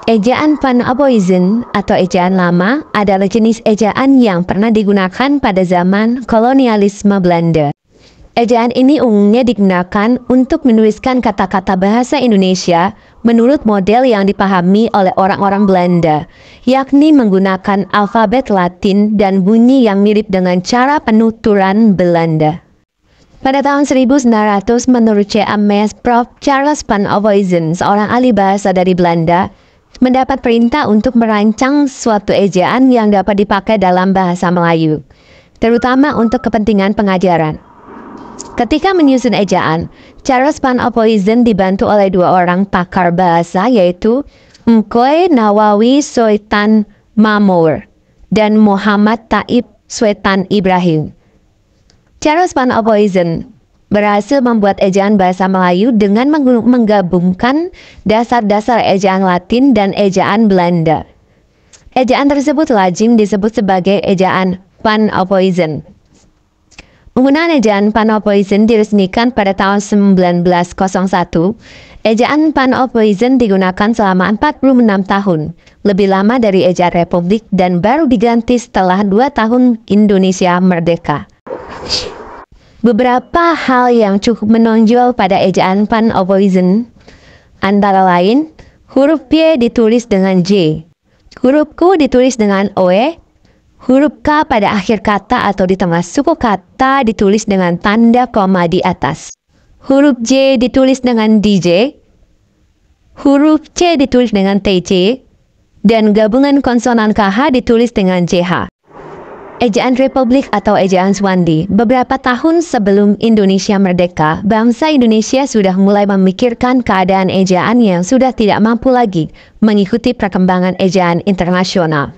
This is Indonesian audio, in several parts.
Ejaan Pan-Aboizen atau ejaan lama adalah jenis ejaan yang pernah digunakan pada zaman kolonialisme Belanda. Ejaan ini umumnya digunakan untuk menuliskan kata-kata bahasa Indonesia menurut model yang dipahami oleh orang-orang Belanda, yakni menggunakan alfabet Latin dan bunyi yang mirip dengan cara penuturan Belanda. Pada tahun 1900, menurut C.A.M.S. Prof. Charles Pan-Aboizen, seorang ahli bahasa dari Belanda, mendapat perintah untuk merancang suatu ejaan yang dapat dipakai dalam bahasa Melayu, terutama untuk kepentingan pengajaran. Ketika menyusun ejaan, Charles Pan-Aboizen dibantu oleh dua orang pakar bahasa, yaitu Mkoe Nawawi Soetan Mamour dan Muhammad Taib Swetan Ibrahim. Charles Pan-Aboizen berhasil membuat ejaan bahasa Melayu dengan menggabungkan dasar-dasar ejaan Latin dan ejaan Belanda. Ejaan tersebut lazim disebut sebagai ejaan Pan-Aboizen. Penggunaan ejaan Pan-Aboizen diresmikan pada tahun 1901. Ejaan Pan-Aboizen digunakan selama 46 tahun, lebih lama dari ejaan Republik dan baru diganti setelah 2 tahun Indonesia merdeka. Beberapa hal yang cukup menonjol pada ejaan Pan-Aboizen antara lain, huruf P ditulis dengan J, huruf Q ditulis dengan OE, huruf K pada akhir kata atau di tengah suku kata ditulis dengan tanda koma di atas, huruf J ditulis dengan DJ, huruf C ditulis dengan TC, dan gabungan konsonan KH ditulis dengan CH. Ejaan Republik atau ejaan Swandi. Beberapa tahun sebelum Indonesia merdeka, bangsa Indonesia sudah mulai memikirkan keadaan ejaan yang sudah tidak mampu lagi mengikuti perkembangan ejaan internasional.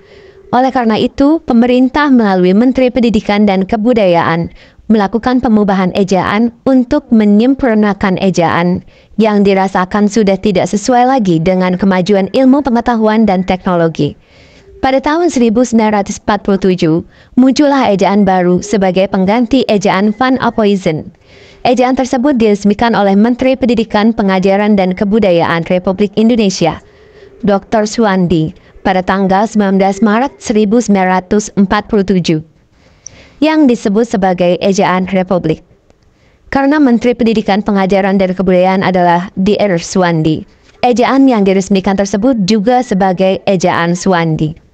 Oleh karena itu, pemerintah melalui Menteri Pendidikan dan Kebudayaan melakukan pemubahan ejaan untuk menyempurnakan ejaan yang dirasakan sudah tidak sesuai lagi dengan kemajuan ilmu pengetahuan dan teknologi. Pada tahun 1947, muncullah ejaan baru sebagai pengganti ejaan Pan-Aboizen. Ejaan tersebut diresmikan oleh Menteri Pendidikan, Pengajaran dan Kebudayaan Republik Indonesia, Dr. Suwandi, pada tanggal 19 Maret 1947, yang disebut sebagai ejaan Republik. Karena Menteri Pendidikan, Pengajaran dan Kebudayaan adalah Dr. Suwandi, ejaan yang diresmikan tersebut juga sebagai ejaan Suwandi.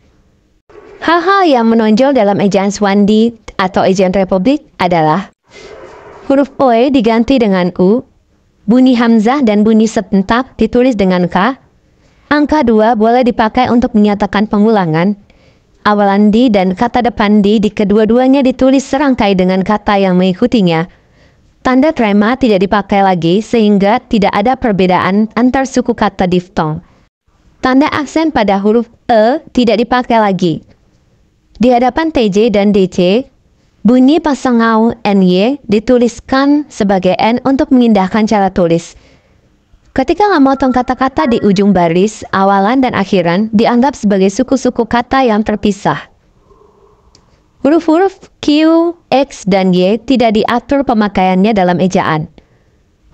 Hal-hal yang menonjol dalam ejaan Swandi atau ejaan Republik adalah huruf OE diganti dengan U, bunyi hamzah dan bunyi sebentak ditulis dengan K, angka 2 boleh dipakai untuk menyatakan pengulangan, awalan di dan kata depan di kedua-duanya ditulis serangkai dengan kata yang mengikutinya, tanda trema tidak dipakai lagi sehingga tidak ada perbedaan antar suku kata diftong, tanda aksen pada huruf E tidak dipakai lagi. Di hadapan TJ dan DC, bunyi pasangau NY dituliskan sebagai N untuk mengindahkan cara tulis. Ketika memotong kata-kata di ujung baris, awalan dan akhiran dianggap sebagai suku-suku kata yang terpisah. Huruf-huruf Q, X, dan Y tidak diatur pemakaiannya dalam ejaan.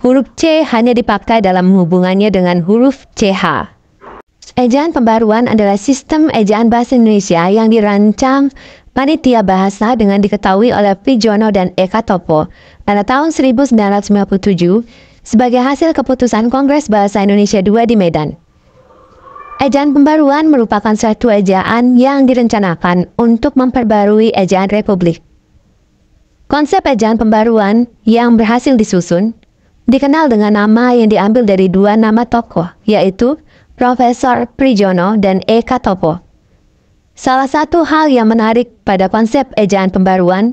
Huruf C hanya dipakai dalam hubungannya dengan huruf CH. Ejaan pembaruan adalah sistem ejaan bahasa Indonesia yang dirancang Panitia Bahasa dengan diketahui oleh Prijono dan Eka Topo pada tahun 1997 sebagai hasil keputusan Kongres Bahasa Indonesia II di Medan. Ejaan pembaruan merupakan suatu ejaan yang direncanakan untuk memperbarui ejaan Republik. Konsep ejaan pembaruan yang berhasil disusun dikenal dengan nama yang diambil dari dua nama tokoh, yaitu Profesor Prijono dan Eka Topo. Salah satu hal yang menarik pada konsep ejaan pembaruan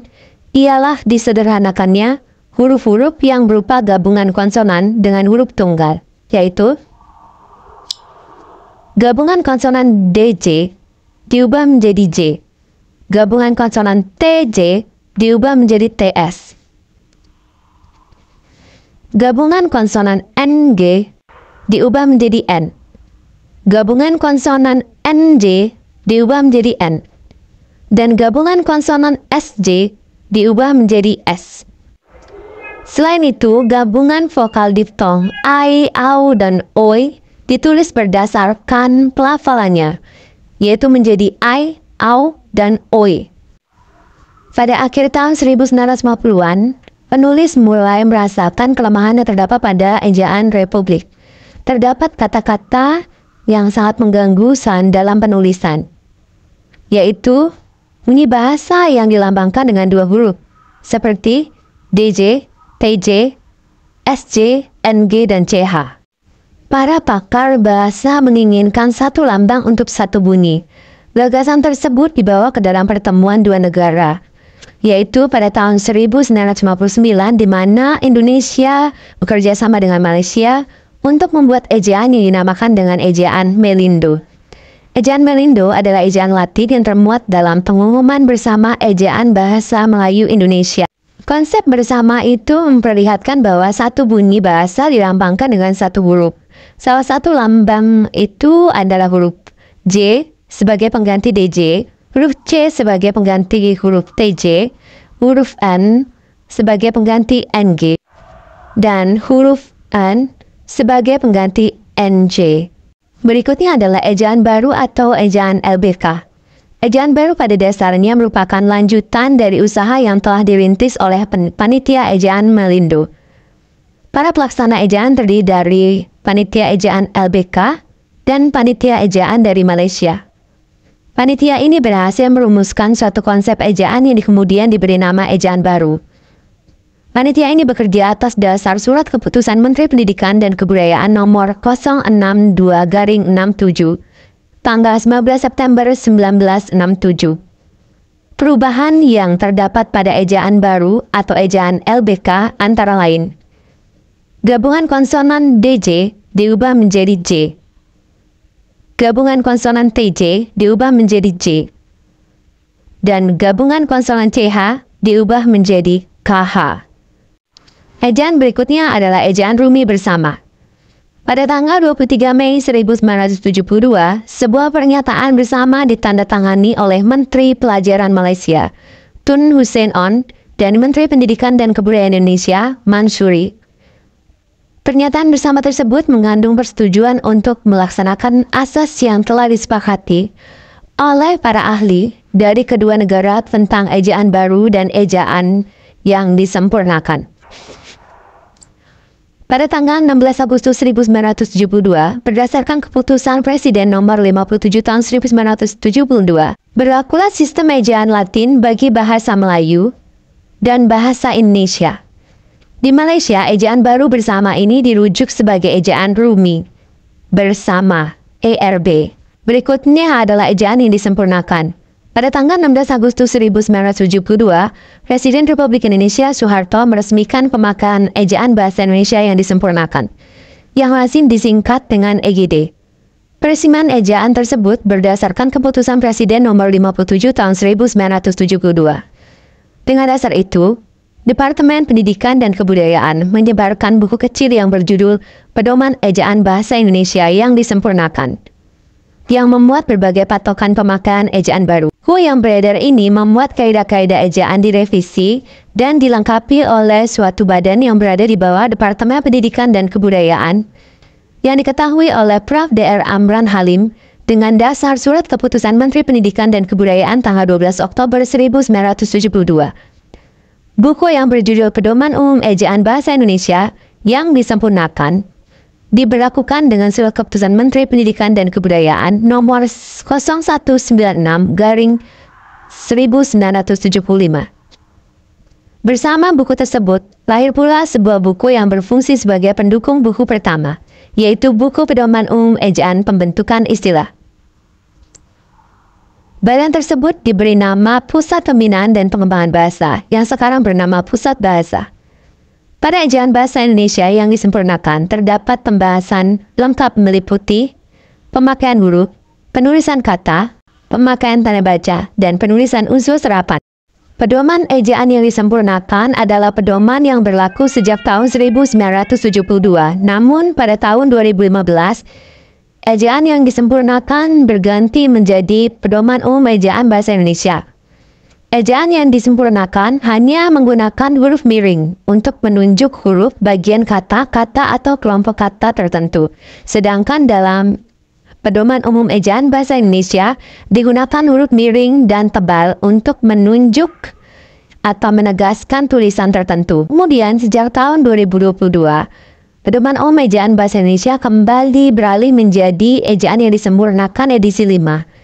ialah disederhanakannya huruf-huruf yang berupa gabungan konsonan dengan huruf tunggal, yaitu gabungan konsonan DJ diubah menjadi J, gabungan konsonan TJ diubah menjadi TS, gabungan konsonan NG diubah menjadi N, gabungan konsonan NJ diubah menjadi N, dan gabungan konsonan SJ diubah menjadi S. Selain itu, gabungan vokal diftong I, AU, dan OI ditulis berdasarkan pelafalannya, yaitu menjadi ai, au, dan oi. Pada akhir tahun 1950-an, penulis mulai merasakan kelemahan yang terdapat pada ejaan Republik. Terdapat kata-kata yang sangat mengganggu dalam penulisan, yaitu bunyi bahasa yang dilambangkan dengan dua huruf, seperti DJ, TJ, SJ, NG, dan CH. Para pakar bahasa menginginkan satu lambang untuk satu bunyi. Gagasan tersebut dibawa ke dalam pertemuan dua negara, yaitu pada tahun 1959 di mana Indonesia bekerja sama dengan Malaysia untuk membuat ejaan yang dinamakan dengan ejaan Melindo. Ejaan Melindo adalah ejaan Latin yang termuat dalam pengumuman bersama ejaan bahasa Melayu Indonesia. Konsep bersama itu memperlihatkan bahwa satu bunyi bahasa dilambangkan dengan satu huruf. Salah satu lambang itu adalah huruf J sebagai pengganti DJ, huruf C sebagai pengganti huruf TJ, huruf N sebagai pengganti NG, dan huruf N sebagai pengganti NJ. Berikutnya adalah ejaan baru atau ejaan LBK. Ejaan baru pada dasarnya merupakan lanjutan dari usaha yang telah dirintis oleh panitia ejaan Melindo. Para pelaksana ejaan terdiri dari panitia ejaan LBK dan panitia ejaan dari Malaysia. Panitia ini berhasil merumuskan suatu konsep ejaan yang kemudian diberi nama ejaan baru. Panitia ini bekerja atas dasar surat keputusan Menteri Pendidikan dan Kebudayaan nomor 062/67 tanggal 19 September 1967. Perubahan yang terdapat pada ejaan baru atau ejaan LBK antara lain: gabungan konsonan DJ diubah menjadi J. Gabungan konsonan TJ diubah menjadi J. Dan gabungan konsonan CH diubah menjadi KH. Ejaan berikutnya adalah ejaan Rumi bersama. Pada tanggal 23 Mei 1972, sebuah pernyataan bersama ditandatangani oleh Menteri Pelajaran Malaysia, Tun Hussein On, dan Menteri Pendidikan dan Kebudayaan Indonesia, Mansuri. Pernyataan bersama tersebut mengandung persetujuan untuk melaksanakan asas yang telah disepakati oleh para ahli dari kedua negara tentang ejaan baru dan ejaan yang disempurnakan. Pada tanggal 16 Agustus 1972, berdasarkan keputusan Presiden nomor 57 tahun 1972, berlakulah sistem ejaan Latin bagi bahasa Melayu dan bahasa Indonesia. Di Malaysia, ejaan baru bersama ini dirujuk sebagai ejaan Rumi bersama (ERB). Berikutnya adalah ejaan yang disempurnakan. Pada tanggal 16 Agustus 1972, Presiden Republik Indonesia Soeharto meresmikan pemakaian ejaan bahasa Indonesia yang disempurnakan, yang lazim disingkat dengan EGD. Peresmian ejaan tersebut berdasarkan keputusan Presiden nomor 57 tahun 1972. Dengan dasar itu, Departemen Pendidikan dan Kebudayaan menyebarkan buku kecil yang berjudul Pedoman Ejaan Bahasa Indonesia yang Disempurnakan, yang memuat berbagai patokan pemakaian ejaan baru. Buku yang beredar ini memuat kaidah-kaidah ejaan direvisi dan dilengkapi oleh suatu badan yang berada di bawah Departemen Pendidikan dan Kebudayaan yang diketahui oleh Prof. Dr. Amran Halim dengan dasar surat keputusan Menteri Pendidikan dan Kebudayaan tanggal 12 Oktober 1972. Buku yang berjudul Pedoman Umum Ejaan Bahasa Indonesia yang Disempurnakan diberlakukan dengan surat keputusan Menteri Pendidikan dan Kebudayaan nomor 0196/1975. Bersama buku tersebut, lahir pula sebuah buku yang berfungsi sebagai pendukung buku pertama, yaitu buku Pedoman Umum Ejaan Pembentukan Istilah. Badan tersebut diberi nama Pusat Pembinaan dan Pengembangan Bahasa, yang sekarang bernama Pusat Bahasa. Pada ejaan bahasa Indonesia yang disempurnakan, terdapat pembahasan lengkap meliputi pemakaian huruf, penulisan kata, pemakaian tanda baca, dan penulisan unsur serapan. Pedoman ejaan yang disempurnakan adalah pedoman yang berlaku sejak tahun 1972, namun pada tahun 2015, ejaan yang disempurnakan berganti menjadi Pedoman Umum Ejaan Bahasa Indonesia. Ejaan yang disempurnakan hanya menggunakan huruf miring untuk menunjuk huruf bagian kata-kata atau kelompok kata tertentu. Sedangkan dalam Pedoman Umum Ejaan Bahasa Indonesia digunakan huruf miring dan tebal untuk menunjuk atau menegaskan tulisan tertentu. Kemudian sejak tahun 2022, Pedoman Umum Ejaan Bahasa Indonesia kembali beralih menjadi ejaan yang disempurnakan edisi 5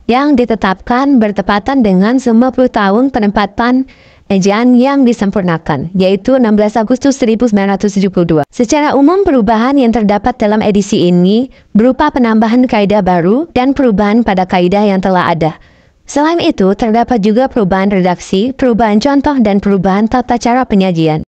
yang ditetapkan bertepatan dengan 50 tahun penempatan ejaan yang disempurnakan, yaitu 16 Agustus 1972. Secara umum, perubahan yang terdapat dalam edisi ini berupa penambahan kaidah baru dan perubahan pada kaidah yang telah ada. Selain itu, terdapat juga perubahan redaksi, perubahan contoh, dan perubahan tata cara penyajian.